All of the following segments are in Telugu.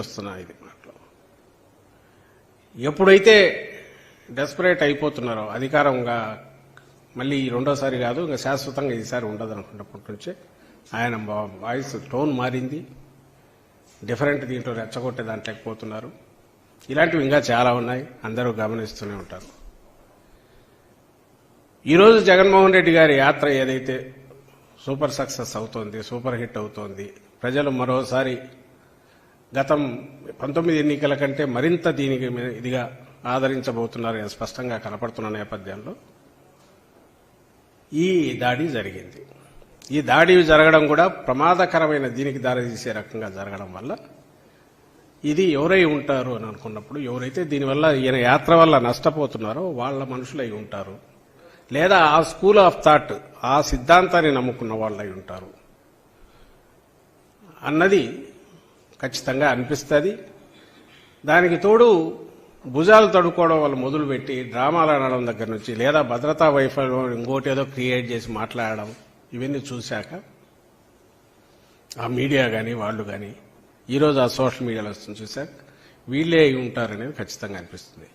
వస్తున్నాయి ఇది మాటలు. ఎప్పుడైతే డెస్పరేట్ అయిపోతున్నారో అధికారంగా మళ్ళీ రెండోసారి కాదు ఇంకా శాశ్వతంగా ఈసారి ఉండదు అనుకున్నప్పటి నుంచే ఆయన వాయిస్ టోన్ మారింది. డిఫరెంట్ దీంట్లో రెచ్చగొట్టే దాంట్లోకి పోతున్నారు. ఇలాంటివి ఇంకా చాలా ఉన్నాయి, అందరూ గమనిస్తూనే ఉంటారు. ఈరోజు జగన్మోహన్ రెడ్డి గారి యాత్ర ఏదైతే సూపర్ సక్సెస్ అవుతోంది, సూపర్ హిట్ అవుతోంది, ప్రజలు మరోసారి గతం 19 ఎన్నికల కంటే మరింత దీనికి ఇదిగా ఆదరించబోతున్నారు స్పష్టంగా కనపడుతున్న నేపథ్యంలో ఈ దాడి జరిగింది. ఈ దాడి జరగడం కూడా ప్రమాదకరమైన దీనికి దారితీసే రకంగా జరగడం వల్ల ఇది ఎవరై ఉంటారు అని అనుకున్నప్పుడు ఎవరైతే దీనివల్ల ఈయన యాత్ర వల్ల నష్టపోతున్నారో వాళ్ళ మనుషులై ఉంటారు, లేదా ఆ స్కూల్ ఆఫ్ థాట్ ఆ సిద్ధాంతాన్ని నమ్ముకున్న వాళ్ళై ఉంటారు అన్నది ఖచ్చితంగా అనిపిస్తుంది. దానికి తోడు భుజాలు తడుకోవడం వల్ల మొదలుపెట్టి డ్రామాలు ఆడడం దగ్గర నుంచి లేదా భద్రతా వైఫల్యం ఇంకోటి ఏదో క్రియేట్ చేసి మాట్లాడడం ఇవన్నీ చూశాక ఆ మీడియా కానీ వాళ్ళు కానీ ఈరోజు ఆ సోషల్ మీడియాలో వస్తుంది చూశాక వీళ్ళే అయి ఉంటారనేది ఖచ్చితంగా అనిపిస్తుంది.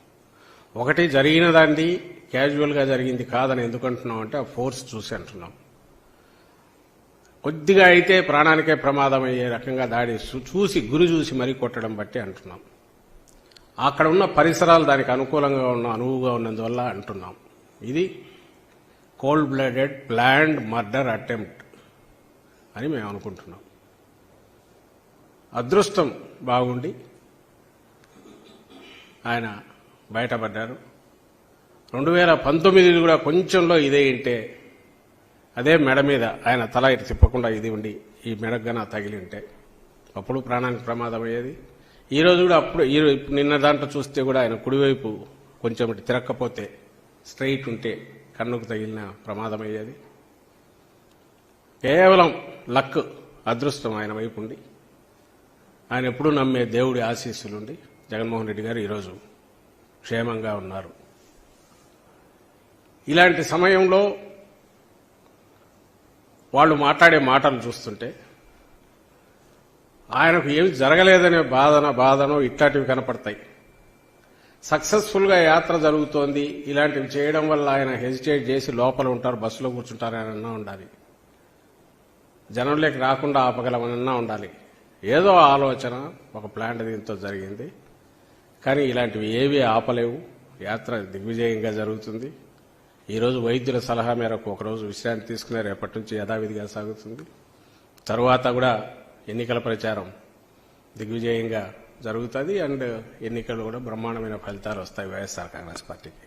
ఒకటి జరిగిన దాన్ని క్యాజువల్గా జరిగింది కాదని ఎందుకు అంటున్నాం అంటే ఆ ఫోర్స్ చూసి అంటున్నాం. కొద్దిగా అయితే ప్రాణానికే ప్రమాదం అయ్యే రకంగా దాడి చూసి గురి చూసి మరీ కొట్టడం బట్టి అంటున్నాం. అక్కడ ఉన్న పరిసరాలు దానికి అనుకూలంగా ఉన్న అనువుగా ఉన్నందువల్ల అంటున్నాం. ఇది cold blooded planned murder attempt అని మేము అనుకుంటున్నాం. అదృష్టం బాగుండి ఆయన బయటపడ్డారు. 2019 కూడా కొంచెంలో ఇదే ఇంటే అదే మెడ మీద ఆయన తల ఇటు తిప్పకుండా ఇది ఉండి ఈ మెడగన తగిలి ఉంటే అప్పుడు ప్రాణానికి ప్రమాదం అయ్యేది. ఈరోజు కూడా అప్పుడు నిన్న దాంట్లో చూస్తే కూడా ఆయన కుడివైపు కొంచెం ఇటు తిరక్కపోతే స్ట్రైట్ ఉంటే కన్నుకు తగిలిన ప్రమాదం అయ్యేది. కేవలం లక్ అదృష్టం ఆయన వైపు ఉండి ఆయన ఎప్పుడూ నమ్మే దేవుడి ఆశీస్సులుండి జగన్మోహన్ రెడ్డి గారు ఈరోజు క్షేమంగా ఉన్నారు. ఇలాంటి సమయంలో వాళ్ళు మాట్లాడే మాటలు చూస్తుంటే ఆయనకు ఏమి జరగలేదనే బాధనో ఇట్లాంటివి కనపడతాయి. సక్సెస్ఫుల్గా యాత్ర జరుగుతోంది, ఇలాంటివి చేయడం వల్ల ఆయన హెజిటేట్ చేసి లోపల ఉంటారు, బస్సులో కూర్చుంటారనన్నా ఉండాలి, జనంలోకి రాకుండా ఆపగలమనన్నా ఉండాలి. ఏదో ఆలోచన ఒక ప్లాన్ దీంతో జరిగింది. కానీ ఇలాంటివి ఏవీ ఆపలేవు. యాత్ర దిగ్విజయంగా జరుగుతుంది. ఈరోజు వైద్యుల సలహా మేరకు ఒకరోజు విశ్రాంతి తీసుకునే రేపటి నుంచి యథావిధిగా సాగుతుంది. తరువాత కూడా ఎన్నికల ప్రచారం దిగ్విజయంగా జరుగుతుంది. అండ్ ఎన్నికలు కూడా బ్రహ్మాండమైన ఫలితాలు వస్తాయి వైఎస్ఆర్ కాంగ్రెస్ పార్టీకి.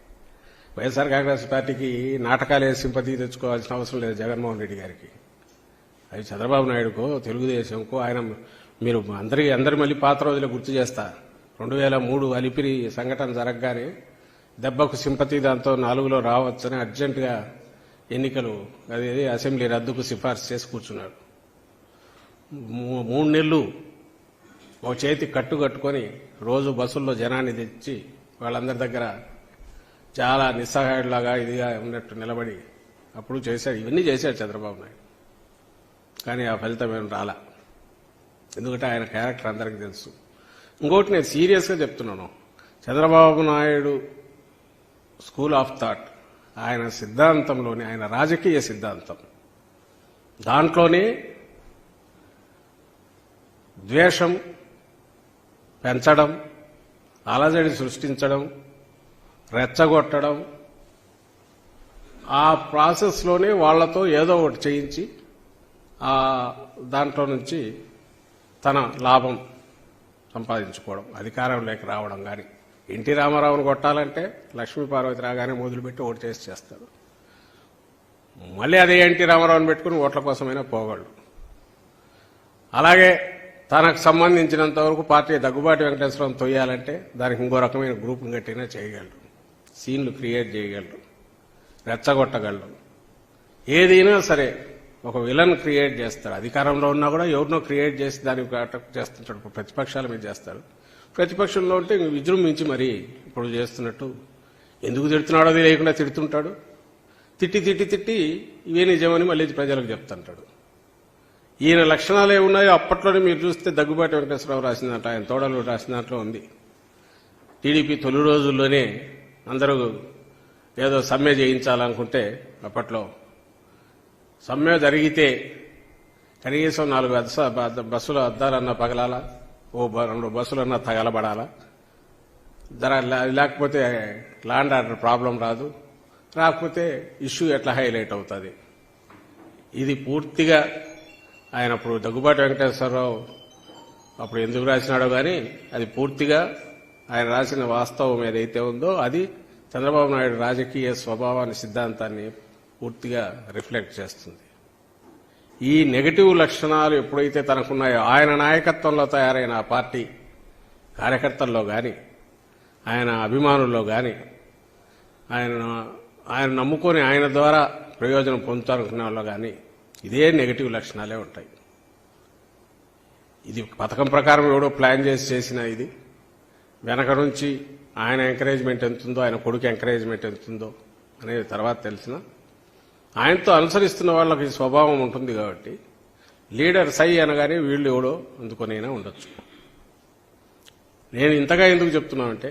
వైఎస్ఆర్ కాంగ్రెస్ పార్టీకి నాటకాలే సింపతి తెచ్చుకోవాల్సిన అవసరం లేదు జగన్మోహన్ రెడ్డి గారికి. అది చంద్రబాబు నాయుడుకో తెలుగుదేశంకో ఆయన మీరు అందరి మళ్ళీ పాత రోజులు గుర్తు చేస్తా. 2003 అలిపిరి సంఘటన జరగగానే దెబ్బకు సింపతి దాంతో 4లో రావచ్చని అర్జెంటుగా ఎన్నికలు అదేది అసెంబ్లీ రద్దుకు సిఫార్సు చేసి కూర్చున్నాడు. 3 నెలలు ఒక చేతి కట్టుకొని రోజు బస్సుల్లో జనాన్ని తెచ్చి వాళ్ళందరి దగ్గర చాలా నిస్సహాయుడిలాగా ఇదిగా ఉన్నట్టు నిలబడి అప్పుడు చేశాడు. ఇవన్నీ చేశాడు చంద్రబాబు నాయుడు. కానీ ఆ ఫలితం ఏం రాలా. ఎందుకంటే ఆయన క్యారెక్టర్ అందరికీ తెలుసు. ఇంకోటి నేను సీరియస్గా చెప్తున్నాను, Chandrababu Naidu school of thought ఆయన సిద్ధాంతంలోనే ఆయన రాజకీయ సిద్ధాంతం దాంట్లోనే ద్వేషం పెంచడం, అలజడి సృష్టించడం, రెచ్చగొట్టడం, ఆ ప్రాసెస్లోనే వాళ్లతో ఏదో ఒకటి చేయించి దాంట్లో నుంచి తన లాభం సంపాదించుకోవడం, అధికారంలోకి రావడం. కానీ ఎన్టీ రామారావును కొట్టాలంటే లక్ష్మీ పార్వతి రాగానే మొదలుపెట్టి ఓటు చేస్తాడు. మళ్ళీ అదే ఎన్టీ రామారావుని పెట్టుకుని ఓట్ల కోసమైనా పోగలడు. అలాగే తనకు సంబంధించినంత వరకు పార్టీ దగ్గుబాటి వెంకటేశ్వరరావును తొయ్యాలంటే దానికి ఇంకో రకమైన గ్రూప్ను కట్టినా చేయగలడు, సీన్లు క్రియేట్ చేయగలడు, రెచ్చగొట్టగలడు. ఏదైనా సరే ఒక విలన్ క్రియేట్ చేస్తాడు. అధికారంలో ఉన్నా కూడా ఎవరినో క్రియేట్ చేసి దానికి అటాక్ చేస్తుంటాడు. ప్రతిపక్షాల మీద చేస్తాడు. ప్రతిపక్షంలో ఉంటే విజృంభించి మరి ఇప్పుడు చేస్తున్నట్టు ఎందుకు తిడుతున్నాడో లేకుండా తిడుతుంటాడు. తిట్టి ఇవే నిజమని మళ్ళీ ప్రజలకు చెప్తుంటాడు. ఈయన లక్షణాలు ఏమున్నాయో అప్పట్లోనే మీరు చూస్తే దగ్గుబాటి వెంకటేశ్వరరావు రాసిందంట, ఆయన తోడలు రాసిన దాంట్లో ఉంది. టీడీపీ తొలి రోజుల్లోనే అందరూ ఏదో సమ్మె చేయించాలనుకుంటే అప్పట్లో సమ్మె జరిగితే కనీసం 4 బస్సుల అద్దాలన్నా పగలాలా, 2 బస్సులన్నా తగలబడాలా, లేకపోతే ల్యాండ్ ఆర్డర్ ప్రాబ్లం రాదు, రాకపోతే ఇష్యూ ఎట్లా హైలైట్ అవుతుంది. ఇది పూర్తిగా ఆయన అప్పుడు దగ్గుబాటి వెంకటేశ్వరరావు అప్పుడు ఎందుకు రాసినాడో కానీ అది పూర్తిగా ఆయన రాసిన వాస్తవం ఏదైతే ఉందో అది చంద్రబాబు నాయుడు రాజకీయ స్వభావాన్ని, సిద్ధాంతాన్ని పూర్తిగా రిఫ్లెక్ట్ చేస్తుంది. ఈ నెగటివ్ లక్షణాలు ఎప్పుడైతే తనకున్నాయో ఆయన నాయకత్వంలో తయారైన ఆ పార్టీ కార్యకర్తల్లో కానీ, ఆయన అభిమానుల్లో కానీ, ఆయన నమ్ముకొని ఆయన ద్వారా ప్రయోజనం పొందుతారనుకునే వాళ్ళు కానీ ఇదే నెగటివ్ లక్షణాలే ఉంటాయి. ఇది పథకం ప్రకారం ఎవడో ప్లాన్ చేసిన ఇది వెనక నుంచి ఆయన ఎంకరేజ్మెంట్ ఎంతుందో, ఆయన కొడుకు ఎంకరేజ్మెంట్ ఎంతుందో అనేది తర్వాత తెలిసిన ఆయనతో అనుసరిస్తున్న వాళ్ళకి స్వభావం ఉంటుంది కాబట్టి లీడర్ సై అనగానే వీళ్ళు ఎవడో అందుకొనైనా ఉండొచ్చు. నేను ఇంతగా ఎందుకు చెప్తున్నానంటే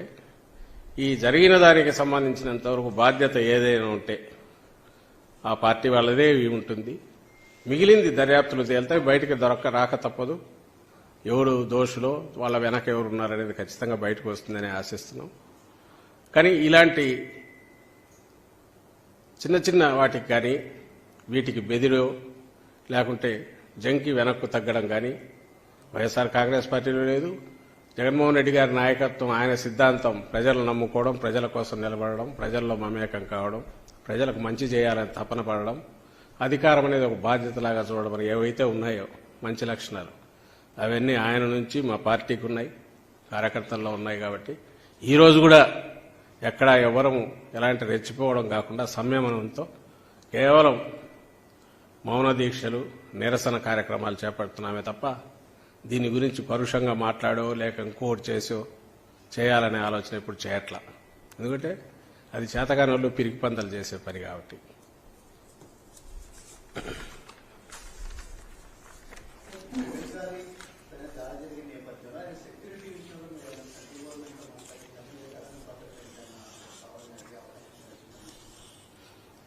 ఈ జరిగిన దానికి సంబంధించినంతవరకు బాధ్యత ఏదైనా ఉంటే ఆ పార్టీ వాళ్ళదే ఉంటుంది. మిగిలింది దర్యాప్తులు తేలితే బయటికి రాక తప్పదు. ఎవరు దోషులో వాళ్ళ వెనక ఎవరు ఉన్నారనేది ఖచ్చితంగా బయటకు వస్తుందని ఆశిస్తున్నాం. కానీ ఇలాంటి చిన్న చిన్న వాటికి కానీ వీటికి బెదిరో లేకుంటే జంకి వెనక్కు తగ్గడం కానీ వైఎస్ఆర్ కాంగ్రెస్ పార్టీలో లేదు. జగన్మోహన్ రెడ్డి గారి నాయకత్వం, ఆయన సిద్ధాంతం ప్రజలను నమ్ముకోవడం, ప్రజల కోసం నిలబడడం, ప్రజల్లో మమేకం కావడం, ప్రజలకు మంచి చేయాలని తపన పడడం, అధికారం అనేది ఒక బాధ్యతలాగా చూడడం ఏవైతే ఉన్నాయో మంచి లక్షణాలు అవన్నీ ఆయన నుంచి మా పార్టీకి ఉన్నాయి, కార్యకర్తల్లో ఉన్నాయి. కాబట్టి ఈరోజు కూడా ఎక్కడా ఎవరము ఎలాంటి రెచ్చిపోవడం కాకుండా సంయమనంతో కేవలం మౌన దీక్షలు, నిరసన కార్యక్రమాలు చేపడుతున్నామే తప్ప దీని గురించి పరుషంగా మాట్లాడో లేక ఇంకోటి చేసో చేయాలనే ఆలోచన ఇప్పుడు చేయట్లా. ఎందుకంటే అది చేతగాని వాళ్ళు పిరికి పందలు చేసే పని కాబట్టి.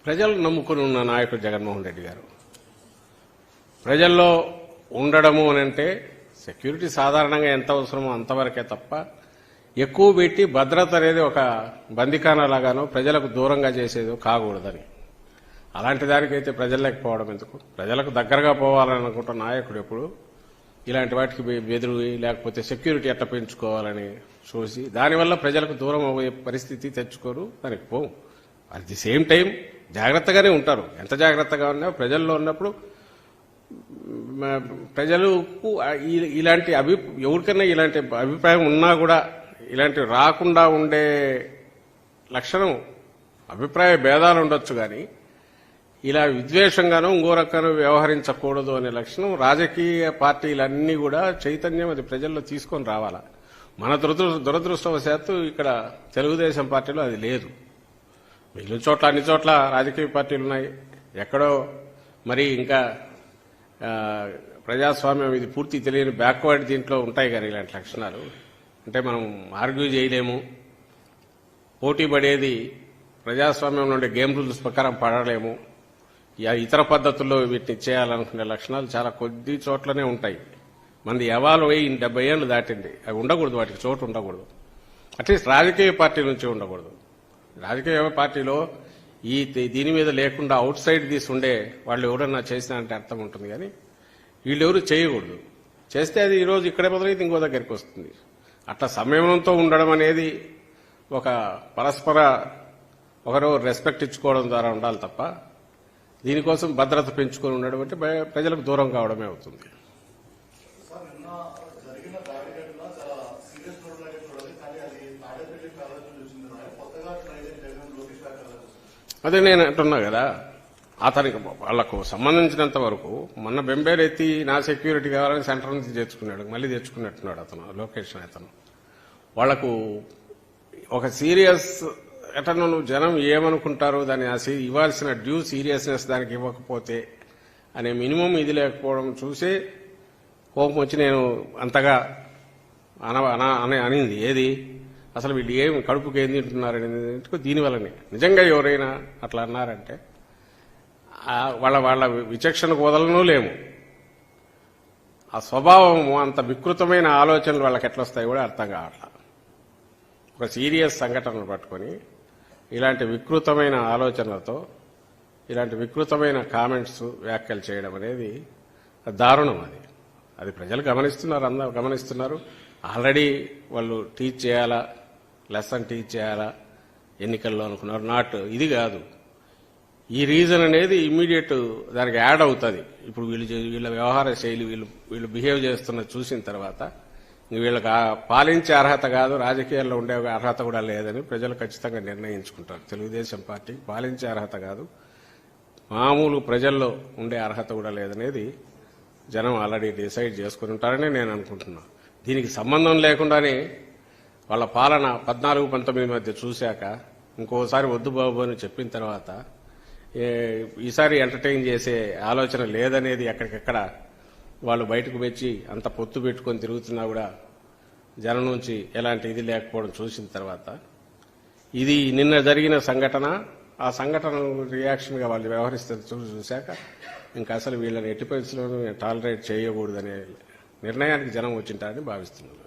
ప్రజలు నమ్ముకుని ఉన్న నాయకుడు జగన్మోహన్ రెడ్డి గారు ప్రజల్లో ఉండడము అనంటే సెక్యూరిటీ సాధారణంగా ఎంత అవసరమో అంతవరకే తప్ప ఎక్కువ పెట్టి భద్రత అనేది ఒక బందికానలాగానో ప్రజలకు దూరంగా చేసేదో కాకూడదని. అలాంటి దానికైతే ప్రజల్లోకి పోవడం ఎందుకు? ప్రజలకు దగ్గరగా పోవాలని అనుకుంటున్న నాయకుడు ఎప్పుడు ఇలాంటి వాటికి బెదురు లేకపోతే సెక్యూరిటీ ఎట్లా పెంచుకోవాలని చూసి దానివల్ల ప్రజలకు దూరం అయ్యే పరిస్థితి తెచ్చుకోరు. దానికి పోవు. అట్ ది సేమ్ టైం జాగ్రత్తగానే ఉంటారు. ఎంత జాగ్రత్తగా ఉన్నా ప్రజల్లో ఉన్నప్పుడు ప్రజలకు ఇలాంటి ఎవరికైనా ఇలాంటి అభిప్రాయం ఉన్నా కూడా ఇలాంటివి రాకుండా ఉండే లక్షణం, అభిప్రాయ భేదాలు ఉండొచ్చు కానీ ఇలా విద్వేషంగానూ ఇంకో రకంగా వ్యవహరించకూడదు అనే లక్షణం రాజకీయ పార్టీలన్నీ కూడా చైతన్యం అది ప్రజల్లో తీసుకొని రావాలా. మన దురదృష్టవశాత్తు ఇక్కడ తెలుగుదేశం పార్టీలో అది లేదు. మిగిలిన చోట్ల అన్ని చోట్ల రాజకీయ పార్టీలు ఉన్నాయి. ఎక్కడో మరి ఇంకా ప్రజాస్వామ్యం ఇది పూర్తి తెలియని బ్యాక్వర్డ్ దీంట్లో ఉంటాయి కానీ ఇలాంటి లక్షణాలు అంటే మనం ఆర్గ్యూ చేయలేము. పోటీ పడేది ప్రజాస్వామ్యంలో ఉండే గేమ్ రూల్స్ ప్రకారం పడలేము. ఇతర పద్ధతుల్లో వీటిని చేయాలనుకునే లక్షణాలు చాలా కొద్ది చోట్లనే ఉంటాయి. మంది ఎవాల్వ్ అయ్యి 70 ఏళ్లు దాటింది. అవి ఉండకూడదు, వాటికి చోటు ఉండకూడదు. అట్లీస్ట్ రాజకీయ పార్టీ నుంచి ఉండకూడదు. రాజకీయ పార్టీలో దీని మీద లేకుండా అవుట్ సైడ్ ఉండే వాళ్ళు ఎవరన్నా చేసినారంటే అర్థం ఉంటుంది. కానీ వీళ్ళెవరు చేయకూడదు. చేస్తే అది ఈరోజు ఇక్కడే మొదలైతే ఇంకో దగ్గరికి వస్తుంది. అట్లా సంయమనంతో ఉండడం అనేది ఒక పరస్పర ఒకరు రెస్పెక్ట్ ఇచ్చుకోవడం ద్వారా ఉండాలి తప్ప దీనికోసం భద్రత పెంచుకొని ఉండడం అంటే ప్రజలకు దూరం కావడమే అవుతుంది. అదే నేను అంటున్నా కదా, అతనికి వాళ్లకు సంబంధించినంత వరకు మొన్న బెంబేరెత్తి నా సెక్యూరిటీ కావాలని సెంటర్ నుంచి తెచ్చుకున్నాడు, మళ్ళీ తెచ్చుకున్నట్టున్నాడు అతను లొకేషన్. అతను వాళ్లకు ఒక సీరియస్ ఎటను జనం ఏమనుకుంటారో దాన్ని ఇవ్వాల్సిన డ్యూ సీరియస్నెస్ దానికి ఇవ్వకపోతే అనే మినిమం ఇది లేకపోవడం చూసే కోపం వచ్చి నేను అంతగా అనింది. ఏది అసలు వీళ్ళు ఏం కడుపుకి ఏం తింటున్నారనేది దీనివల్లనే. నిజంగా ఎవరైనా అట్లా అన్నారంటే వాళ్ళ విచక్షణకు వదలనూ లేము. ఆ స్వభావం అంత వికృతమైన ఆలోచనలు వాళ్ళకి ఎట్లొస్తాయి కూడా అర్థం కావట్లా. ఒక సీరియస్ సంఘటనలు పట్టుకొని ఇలాంటి వికృతమైన ఆలోచనలతో ఇలాంటి వికృతమైన కామెంట్స్ వ్యాఖ్యలు చేయడం అనేది దారుణం. అది ప్రజలు గమనిస్తున్నారు, అందరూ గమనిస్తున్నారు. ఆల్రెడీ వాళ్ళు టీచ్ చేయాలా, లెసన్ టీచ్ చేయాలా ఎన్నికల్లో అనుకున్నారు. నాట్ ఇది కాదు. ఈ రీజన్ అనేది ఇమ్మీడియట్ దానికి యాడ్ అవుతుంది. ఇప్పుడు వీళ్ళ వ్యవహార శైలి, వీళ్ళు బిహేవ్ చేస్తున్న చూసిన తర్వాత వీళ్ళకి పాలించే అర్హత కాదు, రాజకీయాల్లో ఉండే అర్హత కూడా లేదని ప్రజలు ఖచ్చితంగా నిర్ణయించుకుంటారు. తెలుగుదేశం పార్టీకి పాలించే అర్హత కాదు, మామూలు ప్రజల్లో ఉండే అర్హత కూడా లేదనేది జనం ఆల్రెడీ డిసైడ్ చేసుకుని ఉంటారని నేను అనుకుంటున్నా. దీనికి సంబంధం లేకుండానే వాళ్ళ పాలన 14-19 మధ్య చూశాక ఇంకోసారి వద్దు బాబు అని చెప్పిన తర్వాత ఈసారి ఎంటర్టైన్ చేసే ఆలోచన లేదనేది ఎక్కడికెక్కడ వాళ్ళు బయటకు వచ్చి అంత పొత్తు పెట్టుకొని తిరుగుతున్నా కూడా జనం నుంచి ఎలాంటి ఇది లేకపోవడం చూసిన తర్వాత ఇది నిన్న జరిగిన సంఘటన, ఆ సంఘటన రియాక్షన్గా వాళ్ళు వ్యవహరిస్తారు చూశాక ఇంకా అసలు వీళ్ళని ఎట్టి పరిస్థితుల్లోనూ టాలరేట్ చేయకూడదనే నిర్ణయానికి జనం వచ్చింటారని భావిస్తున్నారు.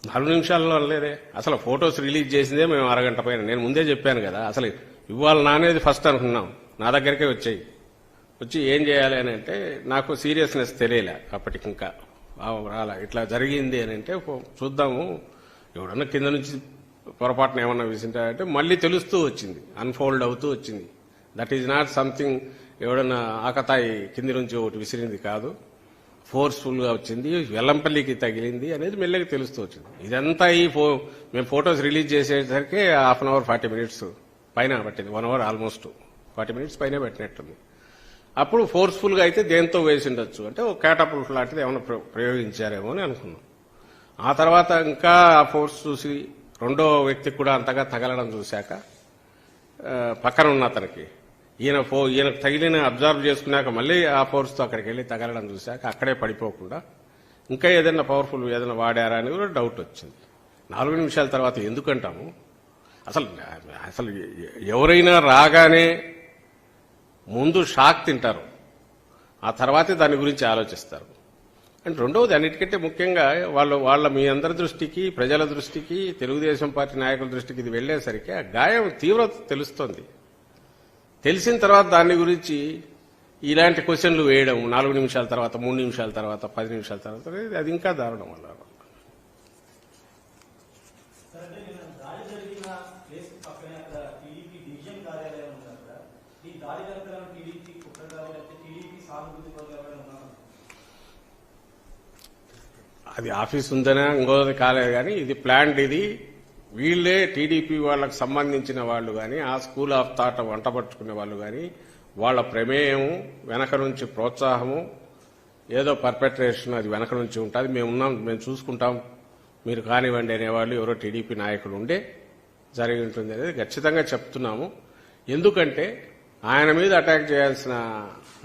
4 నిమిషాల్లో అనలేదే. అసలు ఫొటోస్ రిలీజ్ చేసిందే మేము అరగంట పైన. నేను ముందే చెప్పాను కదా, అసలు ఇవాళ నానేది ఫస్ట్ అనుకున్నాం. నా దగ్గరికే వచ్చి ఏం చేయాలి అని అంటే నాకు సీరియస్నెస్ తెలియలే అప్పటికి, ఇంకా రాలా. ఇట్లా జరిగింది అని అంటే చూద్దాము, ఎవడన్నా కింద నుంచి పొరపాటున ఏమన్నా విసింటారంటే మళ్ళీ తెలుస్తూ వచ్చింది, అన్ఫోల్డ్ అవుతూ వచ్చింది. దట్ ఈజ్ నాట్ సంథింగ్ ఎవడన్నా ఆకతాయి కింది నుంచి ఒకటి విసిరింది కాదు, ఫోర్స్ఫుల్ గా వచ్చింది, వెల్లంపల్లికి తగిలింది అనేది మెల్లగా తెలుస్తూ వచ్చింది. ఇదంతా మేము ఫొటోస్ రిలీజ్ చేసేసరికి 1/2 అవర్ 40 మినిట్స్ పైన పట్టింది. 1 అవర్ ఆల్మోస్ట్ 40 మినిట్స్ పైన పెట్టినట్టుంది. అప్పుడు ఫోర్స్ఫుల్ గా అయితే దేంతో వేసిండొచ్చు అంటే ఒక క్యాటపుల్ట్ లాంటిది ఏమైనా ప్రయోగించారేమో అని అనుకున్నాం. ఆ తర్వాత ఇంకా ఆ ఫోర్స్ చూసి రెండో వ్యక్తికి కూడా అంతగా తగలడం చూశాక పక్కన ఉన్న అతనికి ఈయనకు తగిలిన అబ్జర్వ్ చేసుకున్నాక మళ్ళీ ఆ ఫోర్స్తో అక్కడికి వెళ్ళి తగలడం చూశాక అక్కడే పడిపోకుండా ఇంకా ఏదైనా పవర్ఫుల్ ఏదైనా వాడారా అని కూడా డౌట్ వచ్చింది. 4 నిమిషాల తర్వాత ఎందుకంటాము? అసలు ఎవరైనా రాగానే ముందు షాక్ తింటారు, ఆ తర్వాతే దాని గురించి ఆలోచిస్తారు. అండ్ రెండవది అన్నిటికంటే ముఖ్యంగా వాళ్ళ మీ అందరి దృష్టికి, ప్రజల దృష్టికి, తెలుగుదేశం పార్టీ నాయకుల దృష్టికి ఇది వెళ్లేసరికి ఆ గాయం తీవ్రత తెలుస్తోంది. తెలిసిన తర్వాత దాని గురించి ఇలాంటి క్వశ్చన్లు వేయడం 4 నిమిషాల తర్వాత, 3 నిమిషాల తర్వాత, 10 నిమిషాల తర్వాత అది ఇంకా దారుణం. వల్ల అది ఆఫీస్ ఉందనే ఇంకోది కాలేదు కానీ ఇది ప్లాంట్. ఇది వీళ్లే టీడీపీ వాళ్లకు సంబంధించిన వాళ్ళు కానీ, ఆ స్కూల్ ఆఫ్ థాట్ వంటపట్టుకునే వాళ్ళు కానీ, వాళ్ల ప్రమేయం వెనక నుంచి ప్రోత్సాహము, ఏదో పర్పెట్రేషన్ అది వెనక నుంచి ఉంటుంది. మేము చూసుకుంటాం, మీరు కానివ్వండి అనేవాళ్ళు ఎవరో టీడీపీ నాయకులు ఉండే జరిగి ఉంటుంది అనేది ఖచ్చితంగా చెప్తున్నాము. ఎందుకంటే ఆయన మీద అటాక్ చేయాల్సిన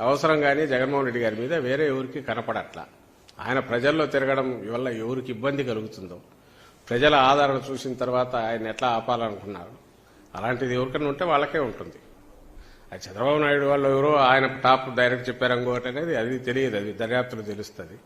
అవసరం కానీ జగన్మోహన్ రెడ్డి గారి మీద వేరే ఎవరికి కనపడట్లా. ఆయన ప్రజల్లో తిరగడం వల్ల ఎవరికి ఇబ్బంది కలుగుతుందో, ప్రజల ఆదరణ చూసిన తర్వాత ఆయన ఎట్లా ఆపాలనుకున్నారు, అలాంటిది ఎవరికైనా ఉంటే వాళ్ళకే ఉంటుంది. అది చంద్రబాబు నాయుడు వాళ్ళు ఎవరో ఆయన టాప్ డైరెక్ట్ చెప్పారు ఇంకోటి అనేది అది తెలియదు, అది దర్యాప్తులో తెలుస్తుంది.